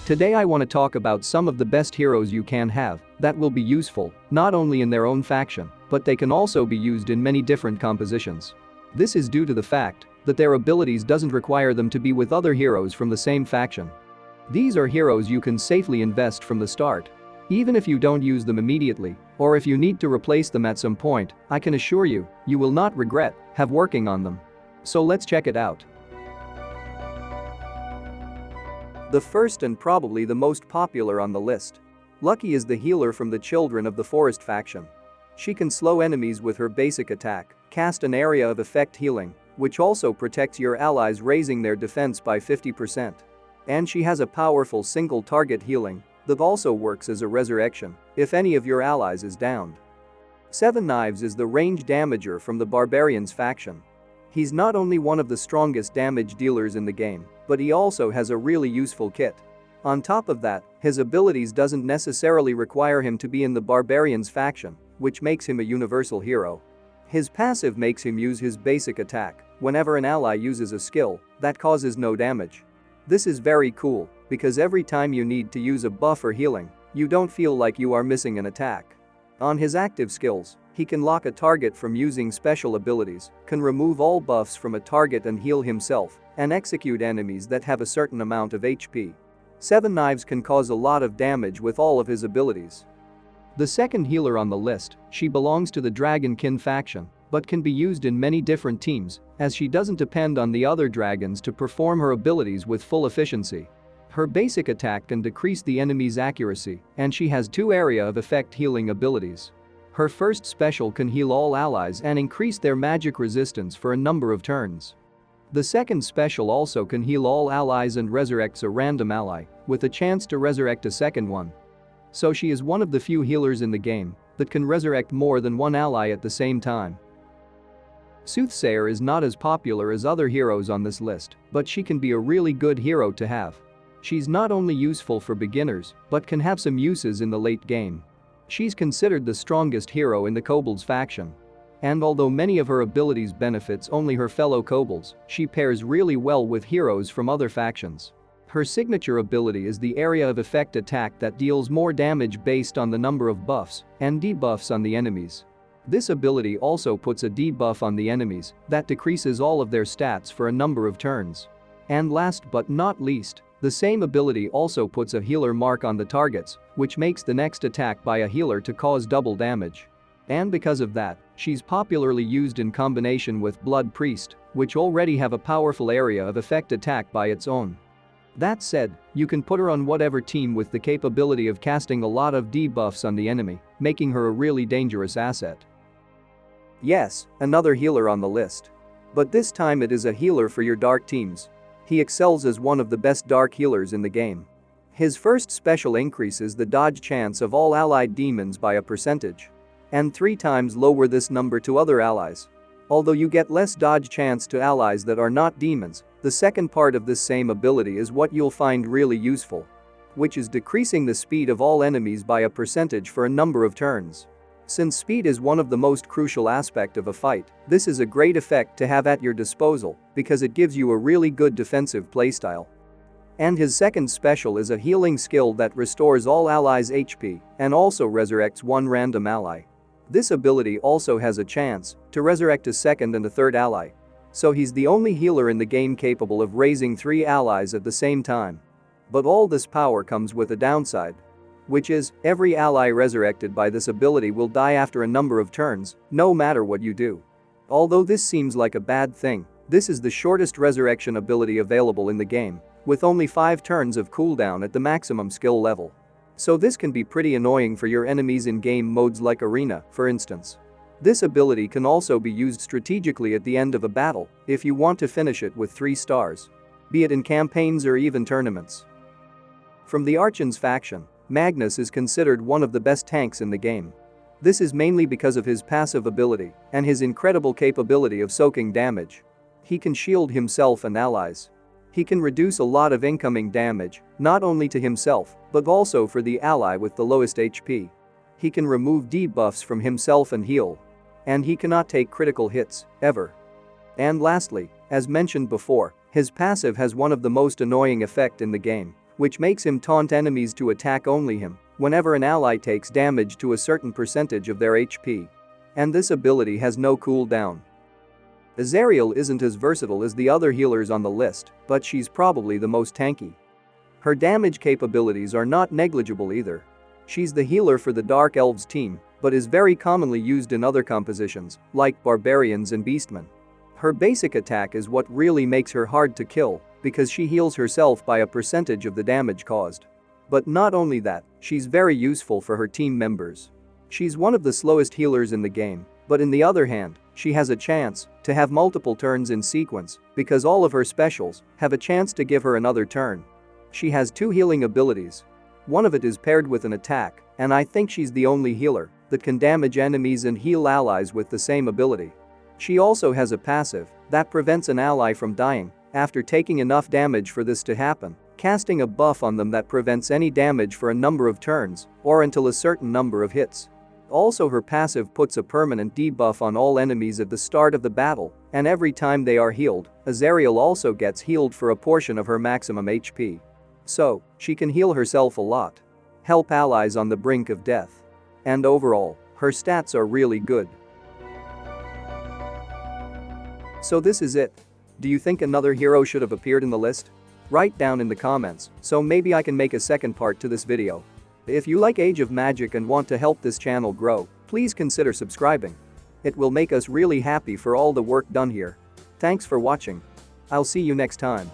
Today I want to talk about some of the best heroes you can have that will be useful not only in their own faction, but they can also be used in many different compositions. This is due to the fact that their abilities doesn't require them to be with other heroes from the same faction. These are heroes you can safely invest from the start. Even if you don't use them immediately, or if you need to replace them at some point, I can assure you, you will not regret working on them. So let's check it out. The first and probably the most popular on the list. Lucky is the healer from the Children of the Forest faction. She can slow enemies with her basic attack, cast an area of effect healing, which also protects your allies, raising their defense by 50%. And she has a powerful single target healing that also works as a resurrection if any of your allies is downed. Seven Knives is the range damager from the Barbarians faction. He's not only one of the strongest damage dealers in the game, but he also has a really useful kit. On top of that, his abilities doesn't necessarily require him to be in the Barbarians faction, which makes him a universal hero. His passive makes him use his basic attack whenever an ally uses a skill that causes no damage. This is very cool because every time you need to use a buff or healing, you don't feel like you are missing an attack. On his active skills, he can lock a target from using special abilities, can remove all buffs from a target and heal himself, and execute enemies that have a certain amount of HP. Seven Knives can cause a lot of damage with all of his abilities. The second healer on the list, she belongs to the Dragonkin faction, but can be used in many different teams, as she doesn't depend on the other dragons to perform her abilities with full efficiency. Her basic attack can decrease the enemy's accuracy, and she has 2 area of effect healing abilities. Her first special can heal all allies and increase their magic resistance for a number of turns. The second special also can heal all allies and resurrects a random ally, with a chance to resurrect a second one. So she is one of the few healers in the game that can resurrect more than one ally at the same time. Soothsayer is not as popular as other heroes on this list, but she can be a really good hero to have. She's not only useful for beginners, but can have some uses in the late game. She's considered the strongest hero in the Kobolds faction. And although many of her abilities benefits only her fellow Kobolds, she pairs really well with heroes from other factions. Her signature ability is the area of effect attack that deals more damage based on the number of buffs and debuffs on the enemies. This ability also puts a debuff on the enemies that decreases all of their stats for a number of turns. And last but not least, the same ability also puts a healer mark on the targets, which makes the next attack by a healer to cause double damage. And because of that, she's popularly used in combination with Blood Priest, which already have a powerful area of effect attack by its own. That said, you can put her on whatever team with the capability of casting a lot of debuffs on the enemy, making her a really dangerous asset. Yes, another healer on the list. But this time it is a healer for your dark teams. He excels as one of the best dark healers in the game. His first special increases the dodge chance of all allied demons by a percentage. And 3 times lower this number to other allies. Although you get less dodge chance to allies that are not demons, the second part of this same ability is what you'll find really useful. Which is decreasing the speed of all enemies by a percentage for a number of turns. Since speed is one of the most crucial aspect of a fight, this is a great effect to have at your disposal because it gives you a really good defensive playstyle. And his second special is a healing skill that restores all allies' HP and also resurrects one random ally. This ability also has a chance to resurrect a second and a third ally. So he's the only healer in the game capable of raising 3 allies at the same time. But all this power comes with a downside. Which is, every ally resurrected by this ability will die after a number of turns, no matter what you do. Although this seems like a bad thing, this is the shortest resurrection ability available in the game, with only 5 turns of cooldown at the maximum skill level. So this can be pretty annoying for your enemies in game modes like Arena, for instance. This ability can also be used strategically at the end of a battle if you want to finish it with 3 stars. Be it in campaigns or even tournaments. From the Archons faction, Magnus is considered one of the best tanks in the game. This is mainly because of his passive ability and his incredible capability of soaking damage. He can shield himself and allies. He can reduce a lot of incoming damage, not only to himself, but also for the ally with the lowest HP. He can remove debuffs from himself and heal. And he cannot take critical hits, ever. And lastly, as mentioned before, his passive has one of the most annoying effect in the game, which makes him taunt enemies to attack only him whenever an ally takes damage to a certain percentage of their HP. And this ability has no cooldown. Azariel isn't as versatile as the other healers on the list, but she's probably the most tanky. Her damage capabilities are not negligible either. She's the healer for the Dark Elves team, but is very commonly used in other compositions, like Barbarians and Beastmen. Her basic attack is what really makes her hard to kill, because she heals herself by a percentage of the damage caused. But not only that, she's very useful for her team members. She's one of the slowest healers in the game, but on the other hand, she has a chance to have multiple turns in sequence because all of her specials have a chance to give her another turn. She has 2 healing abilities. One of it is paired with an attack, and I think she's the only healer that can damage enemies and heal allies with the same ability. She also has a passive that prevents an ally from dying after taking enough damage for this to happen, casting a buff on them that prevents any damage for a number of turns or until a certain number of hits. Also, her passive puts a permanent debuff on all enemies at the start of the battle, and every time they are healed, Azariel also gets healed for a portion of her maximum HP. So, she can heal herself a lot, help allies on the brink of death. And overall, her stats are really good. So this is it. Do you think another hero should have appeared in the list? Write down in the comments, so maybe I can make a second part to this video. If you like Age of Magic and want to help this channel grow, please consider subscribing. It will make us really happy for all the work done here. Thanks for watching. I'll see you next time.